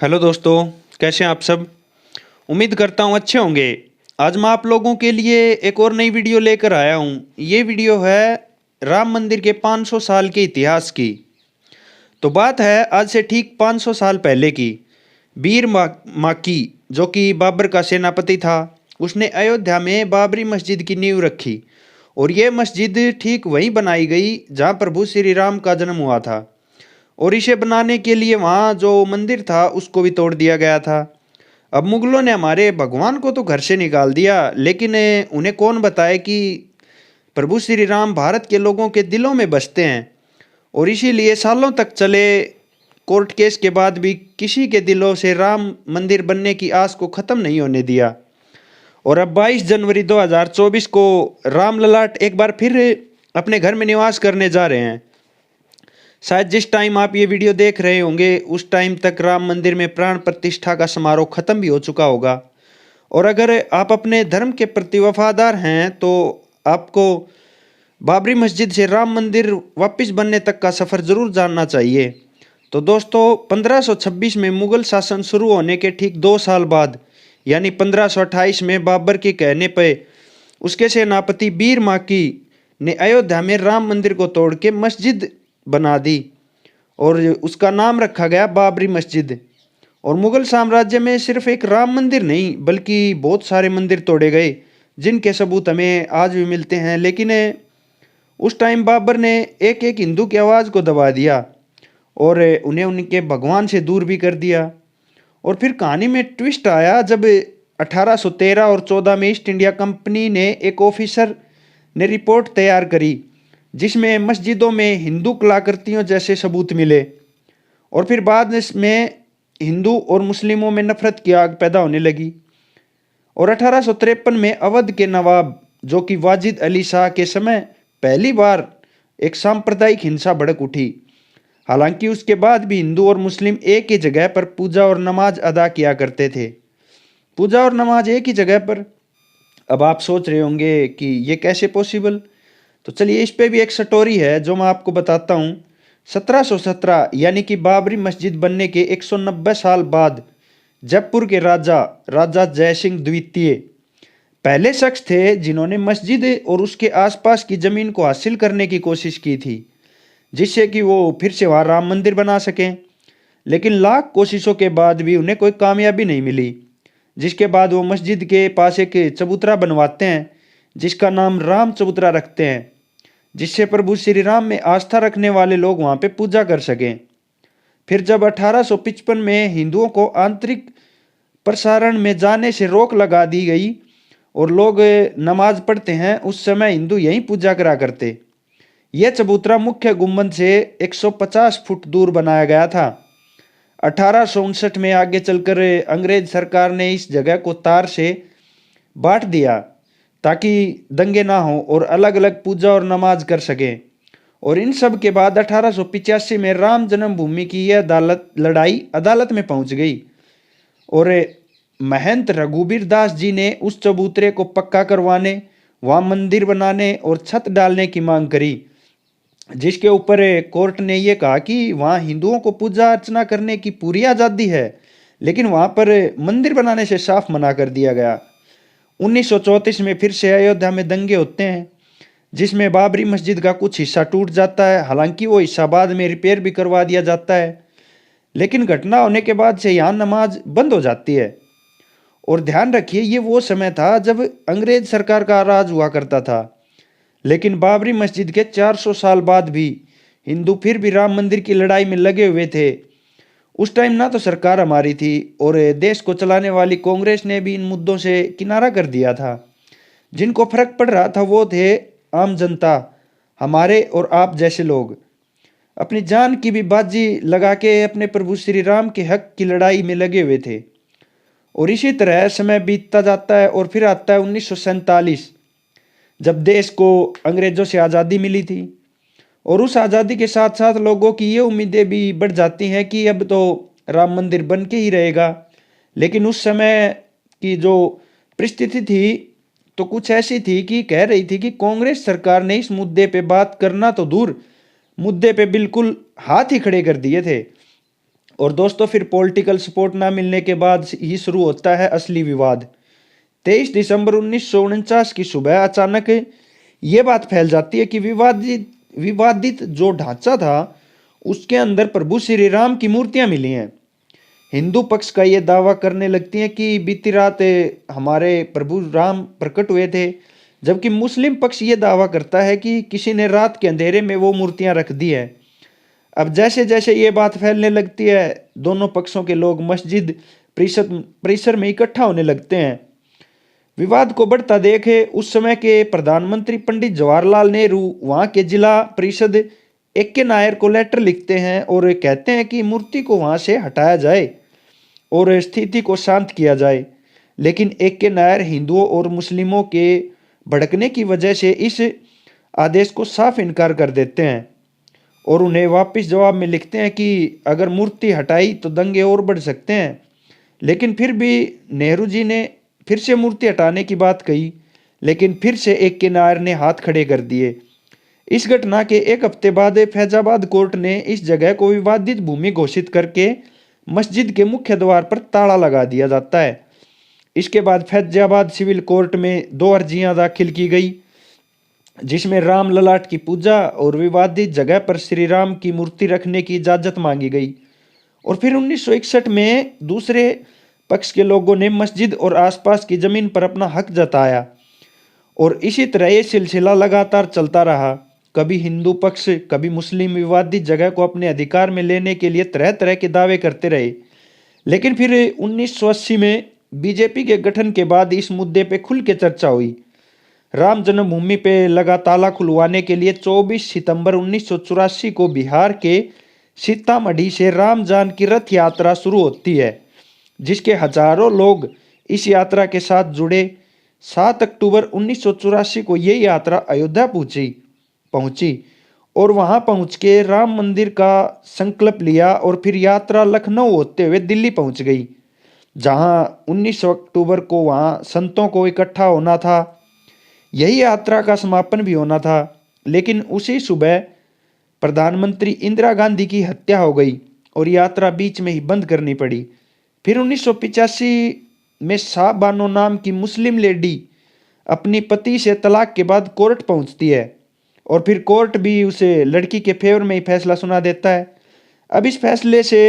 Hello दोस्तों, कैसे हैं आप सब। उम्मीद करता हूँ अच्छे होंगे। आज मैं आप लोगों के लिए एक और नई वीडियो लेकर आया हूँ। ये वीडियो है राम मंदिर के 500 साल के इतिहास की। तो बात है आज से ठीक 500 साल पहले की। माकी, जो कि बाबर का सेनापति था, उसने अयोध्या में बाबरी मस्जिद की नींव रखी। और ये मस्जिद ठीक वहीं बनाई गई जहाँ प्रभु श्री राम का जन्म हुआ था। और इसे बनाने के लिए वहाँ जो मंदिर था उसको भी तोड़ दिया गया था। अब मुगलों ने हमारे भगवान को तो घर से निकाल दिया, लेकिन उन्हें कौन बताए कि प्रभु श्री राम भारत के लोगों के दिलों में बसते हैं। और इसीलिए सालों तक चले कोर्ट केस के बाद भी किसी के दिलों से राम मंदिर बनने की आस को ख़त्म नहीं होने दिया। और अब 22 जनवरी 2024 को राम ललाट एक बार फिर अपने घर में निवास करने जा रहे हैं। शायद जिस टाइम आप ये वीडियो देख रहे होंगे उस टाइम तक राम मंदिर में प्राण प्रतिष्ठा का समारोह खत्म भी हो चुका होगा। और अगर आप अपने धर्म के प्रति वफादार हैं तो आपको बाबरी मस्जिद से राम मंदिर वापस बनने तक का सफ़र ज़रूर जानना चाहिए। तो दोस्तों, 1526 में मुग़ल शासन शुरू होने के ठीक 2 साल बाद, यानी 1528 में बाबर के कहने पर उसके सेनापति बीर माकी ने अयोध्या में राम मंदिर को तोड़ के मस्जिद बना दी और उसका नाम रखा गया बाबरी मस्जिद। और मुग़ल साम्राज्य में सिर्फ एक राम मंदिर नहीं बल्कि बहुत सारे मंदिर तोड़े गए जिनके सबूत हमें आज भी मिलते हैं। लेकिन उस टाइम बाबर ने एक एक हिंदू की आवाज़ को दबा दिया और उन्हें उनके भगवान से दूर भी कर दिया। और फिर कहानी में ट्विस्ट आया जब 1813 और 14 में ईस्ट इंडिया कंपनी ने एक ऑफिसर ने रिपोर्ट तैयार करी जिसमें मस्जिदों में हिंदू कलाकृतियों जैसे सबूत मिले। और फिर बाद में हिंदू और मुस्लिमों में नफरत की आग पैदा होने लगी। और 1853 में अवध के नवाब, जो कि वाजिद अली शाह के समय पहली बार एक सांप्रदायिक हिंसा भड़क उठी। हालांकि उसके बाद भी हिंदू और मुस्लिम एक ही जगह पर पूजा और नमाज अदा किया करते थे। पूजा और नमाज एक ही जगह पर। अब आप सोच रहे होंगे कि ये कैसे पॉसिबल। तो चलिए, इस पे भी एक स्टोरी है जो मैं आपको बताता हूँ। 1717 यानी कि बाबरी मस्जिद बनने के 190 साल बाद जयपुर के राजा राजा जयसिंह द्वितीय पहले शख्स थे जिन्होंने मस्जिद और उसके आसपास की ज़मीन को हासिल करने की कोशिश की थी, जिससे कि वो फिर से वहाँ राम मंदिर बना सकें। लेकिन लाख कोशिशों के बाद भी उन्हें कोई कामयाबी नहीं मिली, जिसके बाद वो मस्जिद के पास एक चबूतरा बनवाते हैं जिसका नाम राम चबूतरा रखते हैं, जिससे प्रभु श्री राम में आस्था रखने वाले लोग वहाँ पे पूजा कर सकें। फिर जब 1855 में हिंदुओं को आंतरिक प्रसारण में जाने से रोक लगा दी गई और लोग नमाज पढ़ते हैं, उस समय हिंदू यहीं पूजा करा करते। यह चबूतरा मुख्य गुम्बद से 150 फुट दूर बनाया गया था। 1859 में आगे चलकर अंग्रेज सरकार ने इस जगह को तार से बांट दिया ताकि दंगे ना हो और अलग अलग पूजा और नमाज कर सकें। और इन सब के बाद 1885 में राम जन्मभूमि की यह लड़ाई अदालत में पहुंच गई और महंत रघुबीर दास जी ने उस चबूतरे को पक्का करवाने, वहाँ मंदिर बनाने और छत डालने की मांग करी, जिसके ऊपर कोर्ट ने यह कहा कि वहाँ हिंदुओं को पूजा अर्चना करने की पूरी आज़ादी है, लेकिन वहाँ पर मंदिर बनाने से साफ मना कर दिया गया। 1934 में फिर से अयोध्या में दंगे होते हैं जिसमें बाबरी मस्जिद का कुछ हिस्सा टूट जाता है। हालांकि वो हिस्सा बाद में रिपेयर भी करवा दिया जाता है, लेकिन घटना होने के बाद से यहाँ नमाज बंद हो जाती है। और ध्यान रखिए, ये वो समय था जब अंग्रेज सरकार का राज हुआ करता था। लेकिन बाबरी मस्जिद के 400 साल बाद भी हिंदू फिर भी राम मंदिर की लड़ाई में लगे हुए थे। उस टाइम ना तो सरकार हमारी थी और देश को चलाने वाली कांग्रेस ने भी इन मुद्दों से किनारा कर दिया था। जिनको फर्क पड़ रहा था वो थे आम जनता, हमारे और आप जैसे लोग। अपनी जान की भी बाजी लगा के अपने प्रभु श्री राम के हक की लड़ाई में लगे हुए थे। और इसी तरह समय बीतता जाता है और फिर आता है 1947, जब देश को अंग्रेजों से आज़ादी मिली थी। और उस आज़ादी के साथ साथ लोगों की ये उम्मीदें भी बढ़ जाती हैं कि अब तो राम मंदिर बन के ही रहेगा। लेकिन उस समय की जो परिस्थिति थी तो कुछ ऐसी थी कि कह रही थी कि कांग्रेस सरकार ने इस मुद्दे पे बात करना तो दूर, मुद्दे पे बिल्कुल हाथ ही खड़े कर दिए थे। और दोस्तों फिर पॉलिटिकल सपोर्ट ना मिलने के बाद ही शुरू होता है असली विवाद। 23 दिसंबर 1949 की सुबह अचानक ये बात फैल जाती है कि विवादित विवादित जो ढांचा था उसके अंदर प्रभु श्री राम की मूर्तियां मिली हैं। हिंदू पक्ष का ये दावा करने लगती है कि बीती रात हमारे प्रभु राम प्रकट हुए थे, जबकि मुस्लिम पक्ष ये दावा करता है कि किसी ने रात के अंधेरे में वो मूर्तियां रख दी है। अब जैसे जैसे ये बात फैलने लगती है दोनों पक्षों के लोग मस्जिद परिसर में इकट्ठा होने लगते हैं। विवाद को बढ़ता देखे उस समय के प्रधानमंत्री पंडित जवाहरलाल नेहरू वहाँ के जिला परिषद एक के नायर को लेटर लिखते हैं और कहते हैं कि मूर्ति को वहाँ से हटाया जाए और स्थिति को शांत किया जाए। लेकिन एक के नायर हिंदुओं और मुस्लिमों के भड़कने की वजह से इस आदेश को साफ इनकार कर देते हैं और उन्हें वापस जवाब में लिखते हैं कि अगर मूर्ति हटाई तो दंगे और बढ़ सकते हैं। लेकिन फिर भी नेहरू जी ने फिर से मूर्ति हटाने की बात कही, लेकिन फिर से एक के नायर ने हाथ खड़े कर दिए। इस घटना के एक हफ्ते बाद फैजाबाद कोर्ट ने इस जगह को विवादित भूमि घोषित करके मस्जिद के मुख्य द्वार पर ताला लगा दिया जाता है। इसके बाद फैजाबाद सिविल कोर्ट में 2 अर्जियां दाखिल की गई, जिसमें राम ललाट की पूजा और विवादित जगह पर श्री राम की मूर्ति रखने की इजाजत मांगी गई। और फिर 1961 में दूसरे पक्ष के लोगों ने मस्जिद और आसपास की जमीन पर अपना हक जताया और इसी तरह ये सिलसिला लगातार चलता रहा। कभी हिंदू पक्ष कभी मुस्लिम विवादित जगह को अपने अधिकार में लेने के लिए तरह तरह के दावे करते रहे। लेकिन फिर 1980 में बीजेपी के गठन के बाद इस मुद्दे पे खुल के चर्चा हुई। राम जन्मभूमि पे लगा ताला खुलवाने के लिए 24 सितंबर 1984 को बिहार के सीतामढ़ी से राम जानकी रथ यात्रा शुरू होती है, जिसके हजारों लोग इस यात्रा के साथ जुड़े। 7 अक्टूबर 1984 को ये यात्रा अयोध्या पहुंची और वहां पहुंच के राम मंदिर का संकल्प लिया और फिर यात्रा लखनऊ होते हुए दिल्ली पहुंच गई, जहां 19 अक्टूबर को वहां संतों को इकट्ठा होना था। यही यात्रा का समापन भी होना था, लेकिन उसी सुबह प्रधानमंत्री इंदिरा गांधी की हत्या हो गई और यात्रा बीच में ही बंद करनी पड़ी। फिर 1985 में शाह बानो नाम की मुस्लिम लेडी अपनी पति से तलाक के बाद कोर्ट पहुंचती है और फिर कोर्ट भी उसे लड़की के फेवर में ही फैसला सुना देता है। अब इस फैसले से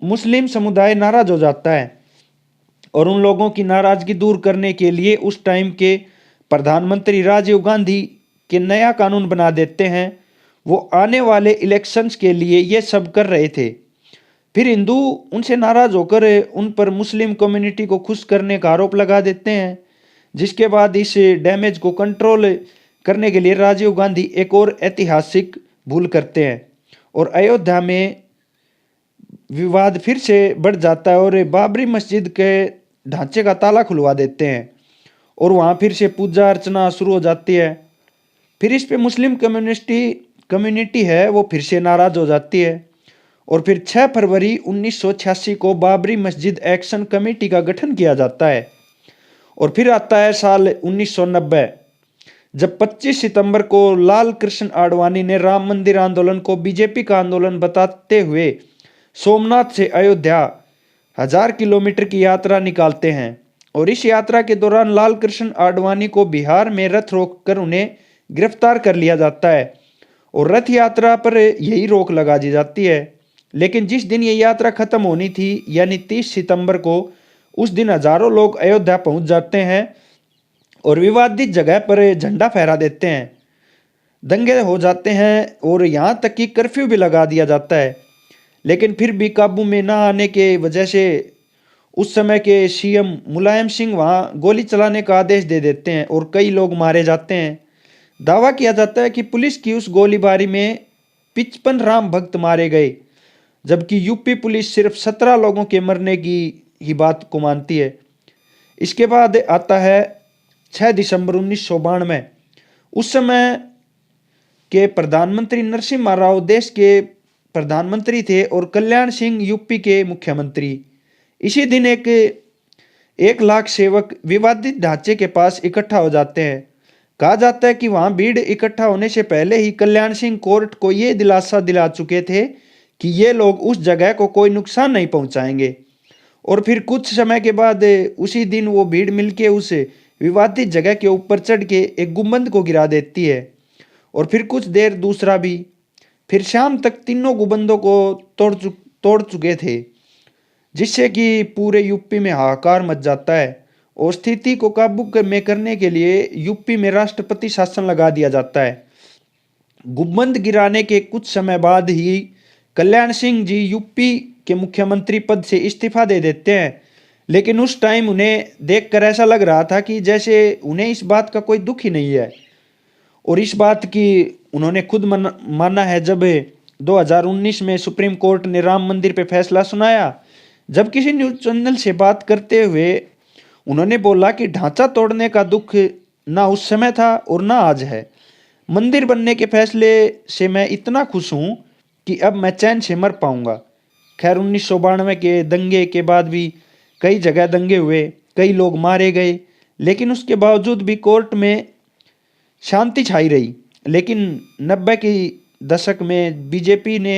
मुस्लिम समुदाय नाराज हो जाता है और उन लोगों की नाराजगी दूर करने के लिए उस टाइम के प्रधानमंत्री राजीव गांधी के नया कानून बना देते हैं। वो आने वाले इलेक्शंस के लिए ये सब कर रहे थे। फिर हिंदू उनसे नाराज होकर उन पर मुस्लिम कम्युनिटी को खुश करने का आरोप लगा देते हैं, जिसके बाद इस डैमेज को कंट्रोल करने के लिए राजीव गांधी एक और ऐतिहासिक भूल करते हैं और अयोध्या में विवाद फिर से बढ़ जाता है और बाबरी मस्जिद के ढांचे का ताला खुलवा देते हैं और वहाँ फिर से पूजा अर्चना शुरू हो जाती है। फिर इस पे मुस्लिम कम्युनिटी है वो फिर से नाराज हो जाती है और फिर 6 फरवरी 1986 को बाबरी मस्जिद एक्शन कमेटी का गठन किया जाता है। और फिर आता है साल 1990, जब 25 सितंबर को लाल कृष्ण आडवाणी ने राम मंदिर आंदोलन को बीजेपी का आंदोलन बताते हुए सोमनाथ से अयोध्या 1000 किलोमीटर की यात्रा निकालते हैं और इस यात्रा के दौरान लाल कृष्ण आडवाणी को बिहार में रथ रोककर उन्हें गिरफ्तार कर लिया जाता है और रथ यात्रा पर यही रोक लगा दी जाती है। लेकिन जिस दिन ये यात्रा खत्म होनी थी यानी 30 सितंबर को, उस दिन हजारों लोग अयोध्या पहुंच जाते हैं और विवादित जगह पर झंडा फहरा देते हैं। दंगे हो जाते हैं और यहाँ तक कि कर्फ्यू भी लगा दिया जाता है। लेकिन फिर भी काबू में ना आने के वजह से उस समय के सीएम मुलायम सिंह वहाँ गोली चलाने का आदेश दे देते हैं और कई लोग मारे जाते हैं। दावा किया जाता है कि पुलिस की उस गोलीबारी में 55 राम भक्त मारे गए, जबकि यूपी पुलिस सिर्फ 17 लोगों के मरने की ही बात को मानती है। इसके बाद आता है 6 दिसंबर 1992। उस समय के प्रधानमंत्री नरसिम्हा राव देश के प्रधानमंत्री थे और कल्याण सिंह यूपी के मुख्यमंत्री। इसी दिन 1 लाख सेवक विवादित ढांचे के पास इकट्ठा हो जाते हैं। कहा जाता है कि वहां भीड़ इकट्ठा होने से पहले ही कल्याण सिंह कोर्ट को ये दिलासा दिला चुके थे कि ये लोग उस जगह को कोई नुकसान नहीं पहुंचाएंगे। और फिर कुछ समय के बाद उसी दिन वो भीड़ मिलके उस विवादित जगह के ऊपर चढ़ के एक गुंबद को गिरा देती है। और फिर कुछ देर दूसरा भी। फिर शाम तक तीनों गुंबदों को तोड़ चुके थे, जिससे कि पूरे यूपी में हाहाकार मच जाता है। और स्थिति को काबू में करने के लिए यूपी में राष्ट्रपति शासन लगा दिया जाता है। गुंबद गिराने के कुछ समय बाद ही कल्याण सिंह जी यूपी के मुख्यमंत्री पद से इस्तीफा दे देते हैं। लेकिन उस टाइम उन्हें देखकर ऐसा लग रहा था कि जैसे उन्हें इस बात का कोई दुख ही नहीं है। और इस बात की उन्होंने खुद माना है जब 2019 में सुप्रीम कोर्ट ने राम मंदिर पे फैसला सुनाया। जब किसी न्यूज़ चैनल से बात करते हुए उन्होंने बोला कि ढांचा तोड़ने का दुख ना उस समय था और ना आज है। मंदिर बनने के फैसले से मैं इतना खुश हूँ कि अब मैं चैन से मर पाऊंगा। खैर 1992 के दंगे के बाद भी कई जगह दंगे हुए, कई लोग मारे गए, लेकिन उसके बावजूद भी कोर्ट में शांति छाई रही। लेकिन 90 की दशक में बीजेपी ने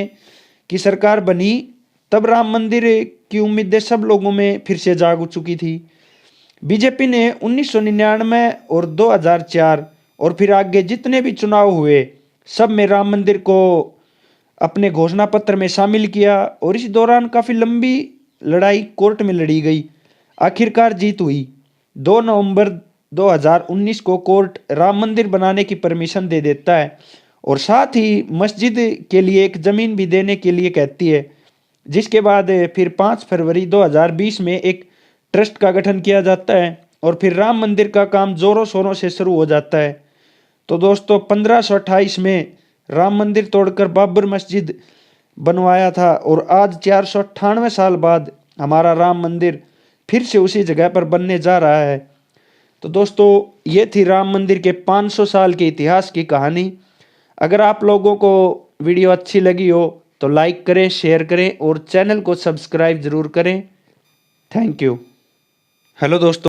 की सरकार बनी, तब राम मंदिर की उम्मीदें सब लोगों में फिर से जाग चुकी थी। बीजेपी ने 1999 और 2004 और फिर आगे जितने भी चुनाव हुए सब में राम मंदिर को अपने घोषणा पत्र में शामिल किया। और इस दौरान काफ़ी लंबी लड़ाई कोर्ट में लड़ी गई, आखिरकार जीत हुई। 2 नवंबर 2019 को कोर्ट राम मंदिर बनाने की परमिशन दे देता है और साथ ही मस्जिद के लिए एक ज़मीन भी देने के लिए कहती है। जिसके बाद फिर 5 फरवरी 2020 में एक ट्रस्ट का गठन किया जाता है और फिर राम मंदिर का काम जोरों शोरों से शुरू हो जाता है। तो दोस्तों 1528 में राम मंदिर तोड़कर बाबर मस्जिद बनवाया था और आज 498 साल बाद हमारा राम मंदिर फिर से उसी जगह पर बनने जा रहा है। तो दोस्तों ये थी राम मंदिर के 500 साल के इतिहास की कहानी। अगर आप लोगों को वीडियो अच्छी लगी हो तो लाइक करें, शेयर करें और चैनल को सब्सक्राइब ज़रूर करें। Thank you. हेलो दोस्तों।